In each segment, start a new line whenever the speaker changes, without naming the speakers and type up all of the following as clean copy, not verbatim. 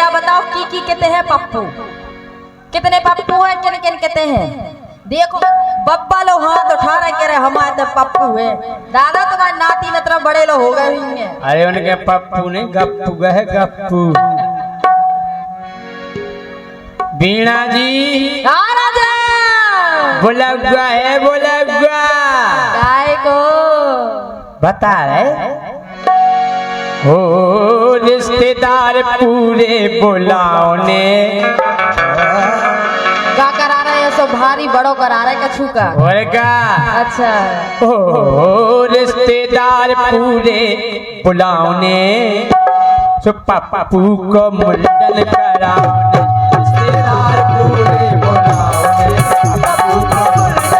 जा बताओ की कहते हैं पप्पू, कितने पप्पू हैं, किन किन कहते हैं? देखो बब्बा लोग हाथ उठा रहे कह रहे हमारे तो पप्पू है। दादा तुम्हारे नाती नतरा बड़े लोग हो गए हुए हैं।
अरे उनके पप्पू नहीं गप्पू गए गप्पू। बीणा जी
राजा
बोला हुआ है, बोला हुआ
काय को
बता रहे हो रिश्तेदार पूरे बुलाओ ने
का करा रहे हैं? सो भारी बड़ो करा रहे कछु का
और का
अच्छा
ओ रिश्तेदार पूरे बुलाओ ने सो पप्पू को मुंडन कराओ ने। रिश्तेदार पूरे बुलाओ ने पप्पू को मुंडन कराओ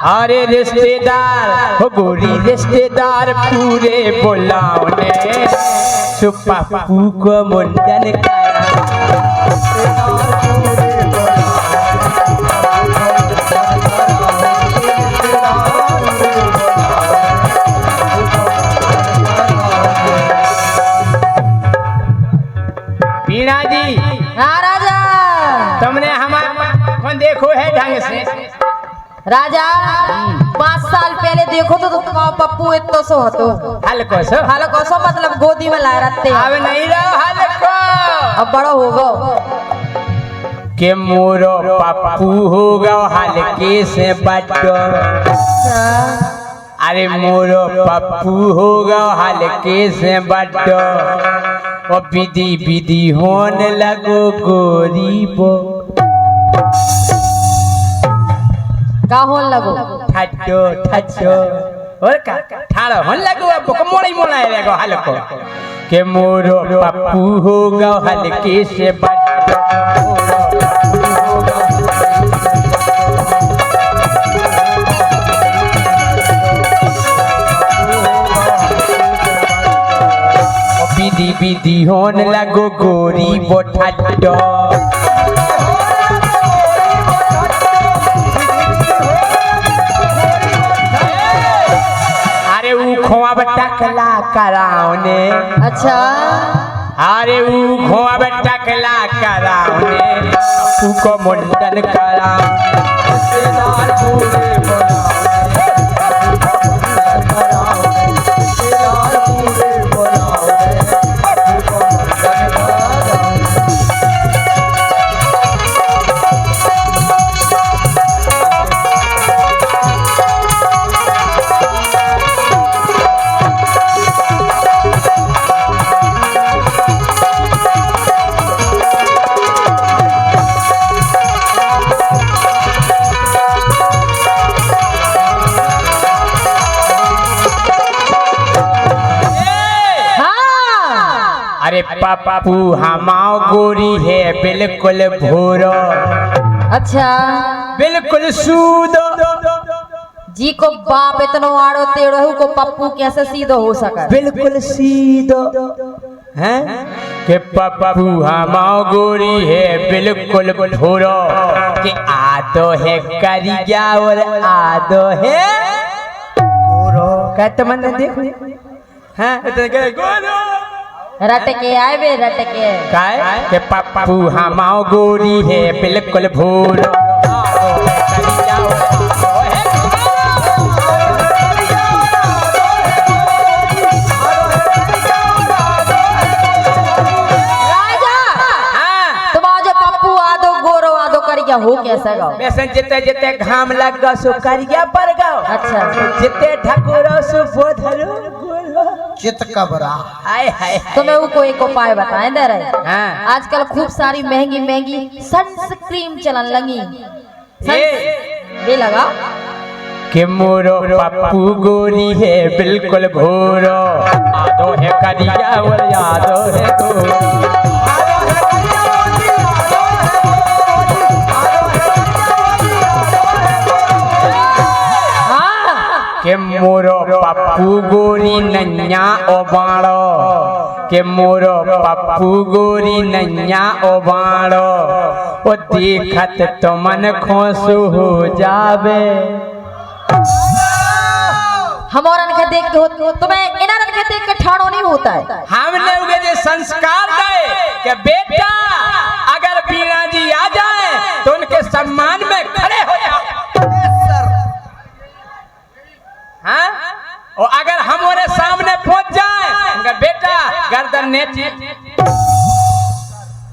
अरे रिश्तेदार हो गोरी रिश्तेदार पूरे बुलाओ ने पप्पू को मुंडन बीणा जी।
हाँ राजा
तुमने हमारा कौन देखो है ढंग से
राजा 5 साल पहले देखो तो तुम्हारा पप्पू इतो सो हतो
हल्को सो
हल्को सो मतलब गोदी में लाए रहते
अब नहीं रहो हल्को
अब बड़ो हो गो
के मोरो पप्पू होगा हल्के से बड़ो। अरे मोरो पप्पू होगा हल्के से बड़ो और विधि विधि होने लगो गोरीबो
का होन लगो
ठट्टो ठट्टो और का ठाड़ो होन लगो अब मोड़ी मोड़ा लगो हल्को के मोरो पप्पू होगा हल्के से बड़ो। विधि विधि होने लगो गोरी बो ठट्टो खोब टकला कराओ ने। अच्छा अरे वो खोब टकला कराओ ने पप्पू को मुंडन कराओ। रिश्तेदार पूरे अरे पप्पू हमाओ गोरी है बिल्कुल भोरो। अच्छा बिल्कुल सूदो
जी को बाप इतनो आड़ो तेड़ो को पप्पू कैसे सीधो हो सका?
बिल्कुल सीधो हैं के पप्पू हमाओ गोरी है बिल्कुल भोरो कि आदो है करिया और आदो है गोरो। कहते मन देखो हैं गोरो
रटके आए बे रटके
काय के पप्पू हमाओ गोरी है बिल्कुल भोर।
क्या हो कैसा गाओ
वैसे जिते जिते घाम लग गो सो करिया पर गाओ। अच्छा जिते ठकुरो सो बोधरो
चित कबरा।
हाय हाय तुम्हें वो कोई एक उपाय बताएं दे रहे। हाँ। आजकल खूब सारी महंगी महंगी सनस्क्रीन चलन लगी ये लगा
कि मोरो पप्पू गोरी है बिल्कुल भोरो आदो है करिया और यादो है गोरी। के मोरो पप्पू गोरी नन्या ओ बाड़ो के मोरो पप्पू गोरी नैया ओबाड़ो ओ देखत तो मन खुश हो जावे।
हमारन के देख के हो तुम्हें इनारन के देख के ठाड़ो नहीं होता है।
हमने उगे जो संस्कार दे कि बेटा अगर बीणा जी आ जाए तो उनके सम्मान में खड़े हो जाओ। हाँ? और अगर हमारे सामने पहुंच जाए उनका बेटा गर्दन ने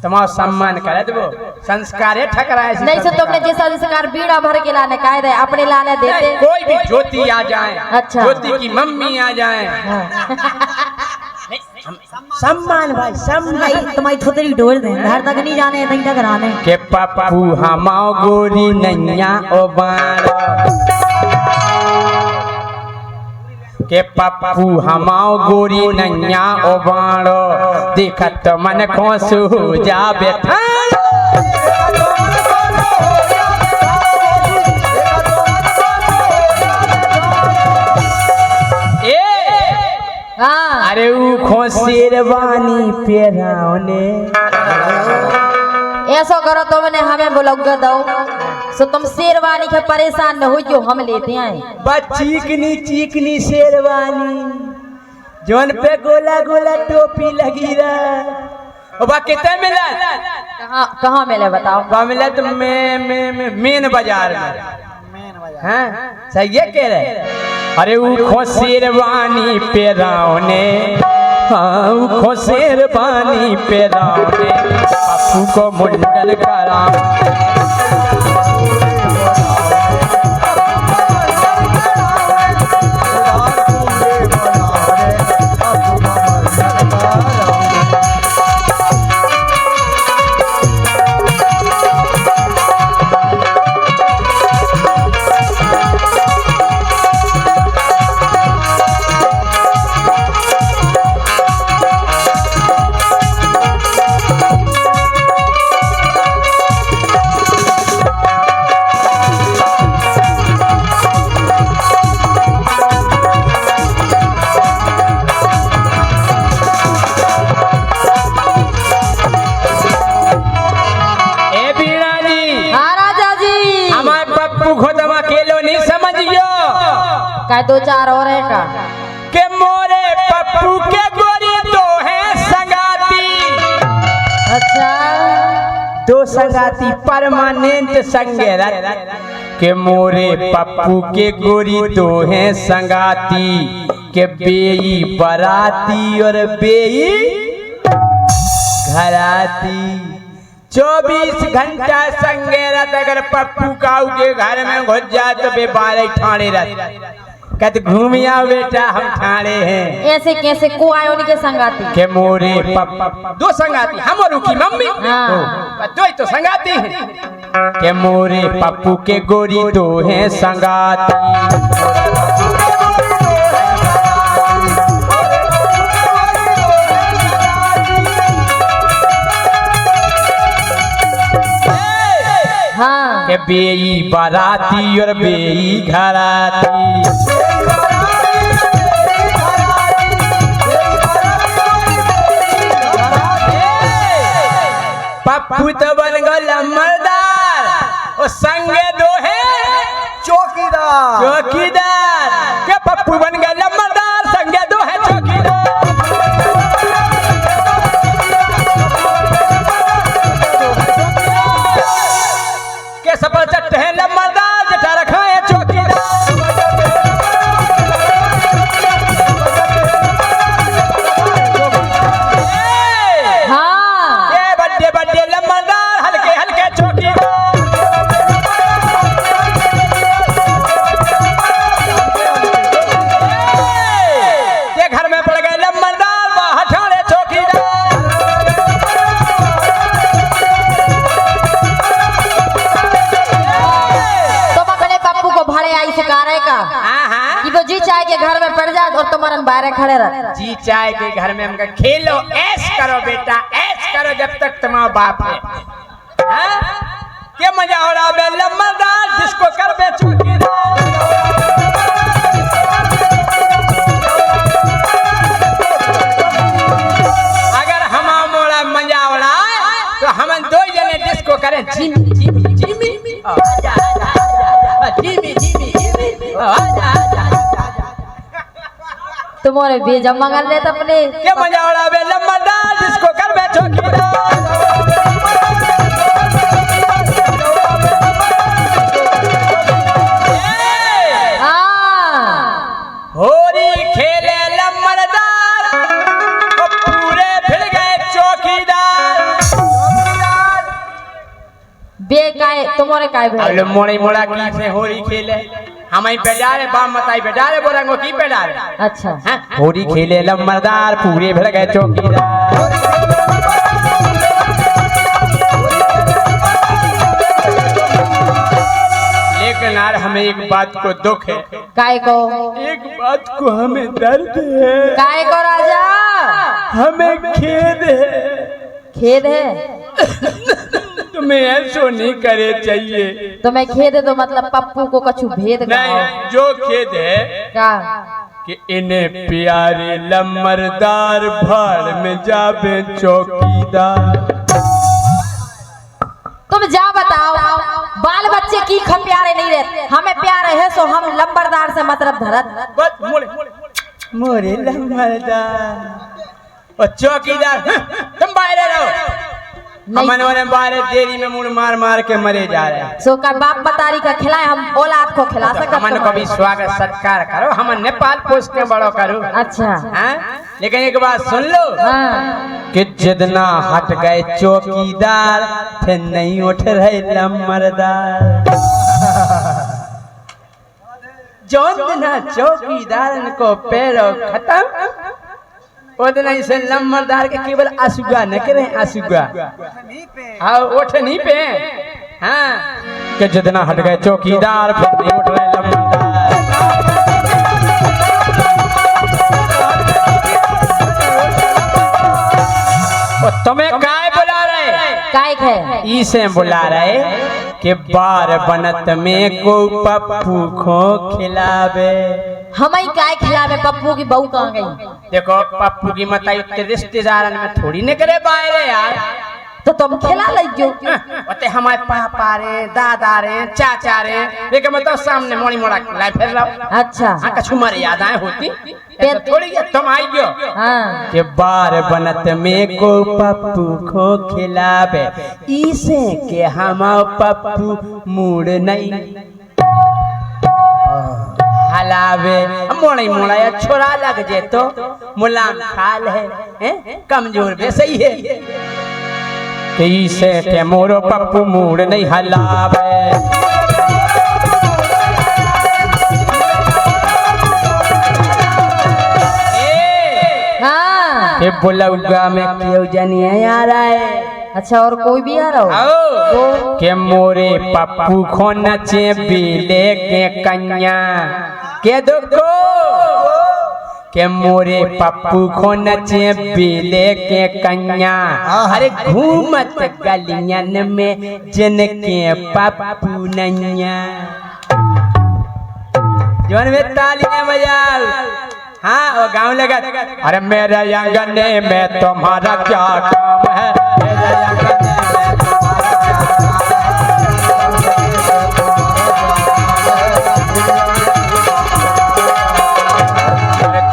तुम्हारा सम्मान करे दो। संस्कार है ठकरा है
नहीं तो तुमने जैसा संस्कार बीड़ा भर के लाने कहे दे अपने लाने देते।
कोई भी ज्योति आ जाए,
अच्छा
ज्योति की मम्मी आ जाए, सम्मान भाई सम्मान।
तुम्हारी थोड़ी डोल दे घर तक नहीं जाने तक तक आने
के पप्पू हमाओ गोरी नैया ओ के पप्पू हमाओ गोरी नैया ओ बाड़ो देखत मन खुश हो जावे।
हाँ
अरे ऊ शेरवानी पेराने
ऐसा करो तो मैंने हमें बुलौगा दो सो तुम शेरवानी के परेशान न हो जो हम लेते आए।
बस चीकनी चीकनी शेरवानी जोन पे गोला गोला टोपी लगी रहा। बा कितने मिला?
कहाँ मिले बताओ?
कहाँ मिला? तो मेन बाजार में। हाँ सही है कह रहे। अरे वो शेरवानी पेराने, हाँ वो शेरवानी पेराने पप्पू को मुंडन करा।
क्या दो चार और है का
के मोरे पप्पू के गोरी दो है संगाती।
अच्छा
दो संगाती परमानेंट संगेरत के मोरे पप्पू के गोरी दो है संगाती के बेई बराती और बेई घराती। 24 घंटा संगेरत अगर पप्पू काऊ के घर में घुस जाए तो बेबारे ठाणे रहते कहते घूमिया बेटा हम ठाणे हैं।
ऐसे कैसे को आए उनके संगाती
के मोरे पप्पू दो संगाती हमरू की मम्मी दो ही तो संगाती हैं। के मोरे पप्पू के गोरी दो हैं संगाती।
हाँ
के बेई बाराती और बेई घराती। पप्पू तो बन गया मर्दार और संगे दो है
चौकीदार।
चौकीदार के पप्पू बन गया मर्दार संगे दो है चौकीदार। के सफल चट्टे हैं लम्बरदार जटा रखा है चौकीदार।
हाँ
ये बड्डे बड्डे लम्बरदार हल्के हल्के चौकीदार। ये घर में पड़ गए लम्बरदार बाहर ठाणे चौकीदार।
कि वो जी चाय के घर में पड़ जाए और तुम्हारे बाहर खड़े रह।
जी चाय के घर में हमका खेलो ऐश करो बेटा ऐश करो जब तक तुम्हारा बाप है। क्या मजा हो रहा है लम्बरदार जिसको कर बे चौकीदार। हम दो जने डिस्को करें जिमी जिमी जिमी आजा आजा आजा जिमी जिमी जिमी आजा आजा
तुम्हारे भेजा मंगल ले अपने
के मजा उड़ावे लम्बरदार डिस्को कर बे चौकीदार होरी खेले लम्बरदार और पूरे भिड़ गए चौकीदार
बे काय तुम्हारे काय भे
अरे मोड़ी मोड़ा की से होरी खेले हमारी बेजारे बाम मताई बेजारे बोलेंगे की बेजारे
अच्छा
होरी खेले लम्बरदार पूरे भिड़ गए चौकीदार लेकिन यार हमें एक बात को दुख है
काय को
एक बात को हमें दर्द है
काय को राजा
हमें खेद है
खेद है
तुम्हें ऐसो नहीं करे चाहिए
तो मैं खेद है तो मतलब पप्पू को कछु भेद
नहीं जो खेद है
का
कि इन्हें प्यारे लम्बरदार भाड़ में जावे चौकीदार
तुम जा बताओ बाल बच्चे की खम प्यारे नहीं रहते हमें प्यारे है सो हम लंबरदार से मतलब धरत
बस मोरे लम्बरदार और चौकीदार तुम बाहर रहो हमने बाहर देरी में मुड़ मार मार के मरे जा रहे हैं
सो का बाप बतारी का खिलाए हम औलाद को खिला सकते
हमने को भी स्वागत सत्कार करो हम नेपाल पोस्ट के बड़ो करो
अच्छा
लेकिन एक बात सुन लो कि जितना हट गए चौकीदार फिर नहीं उठ रहे लम्बरदार जौन दिना चौकीदार को पैरों खत्म उतना इसे लम्बरदार के केवल आसुगा न करे आसुगा हाँ उठ नहीं पे हाँ कि जितना हट गए चौकीदार फिर नहीं उठ रहे लम्बरदार तुम्हें काय बुला रहे
काय है
इसे बुला रहे कि बार बनत में को पप्पू को खिलावे
हम ही काय खिलावे पप्पू की बहू कहाँ गई
देखो पप्पू की मताई उत्ते रिश्तेदार में थोड़ी न करे बाहर यार
तो तुम खिला लो
उते हमारे पापा रे दादा रे चाचा रे लेकिन मतलब सामने मोड़ी मोड़ा खिलाए फिर रहो
अच्छा
हाँ कछु मारे यादें होती थोड़ी तुम आई गयो
हाँ
के बार बनत में को पप्पू को खिलावे इसे के हम पप्पू मूड नहीं हलावे मोड़ी मोड़ा या छोरा लग जे तो मुलाम खाल है कमजोर भी सही है कि इसे के मोरो पप्पू मूड नहीं हलावे ये बुलौगा में क्यों जानिए आ रहा है
अच्छा और कोई भी आ रहा हो
के मोरे पप्पू को नचे बिले के कन्या के दुखो के मोरे पप्पू को नचे बिले के कन्या अरे घूमत गलियन में जिनके पप्पू नैया जोन में तालियां बजाओ हाँ वो गाँव लगा अरे मेरे आंगने में तुम्हारा क्या काम है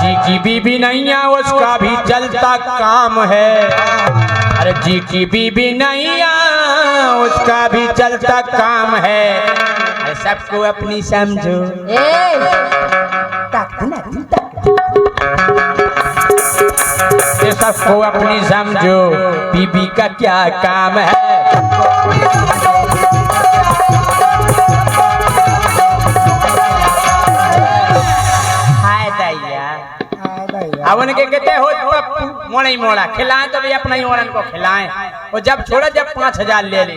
जी की बीबी नहीं है उसका भी चलता काम है अरे जी की बीबी नहीं है उसका भी चलता काम है अरे सबको अपनी समझो सबको अपनी समझो बीबी का क्या काम है हाय दैया अब उनके कहते हो पप्पू मोड़ा ही मोड़ा खिलाएं तो भी अपना ही औरन को खिलाएं और जब छोड़ा जब 5,000 ले ले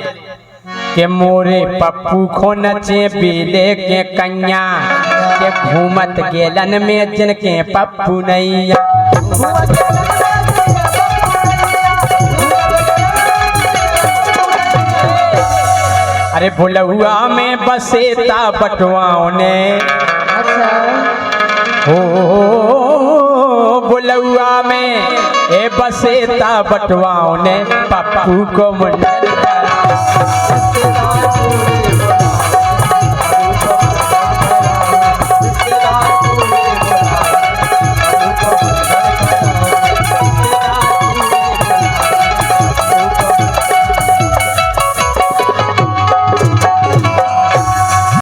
के मोरे पप्पू को नचे बिले के कन्या के घूमत गेलन में जिनके पप्पू नहीं अरे बुलहुआ में बसेता बटुआओं ने
अच्छा
हो बुलहुआ में ए बसेता बटवाओं ने पप्पू को मुंडन करा।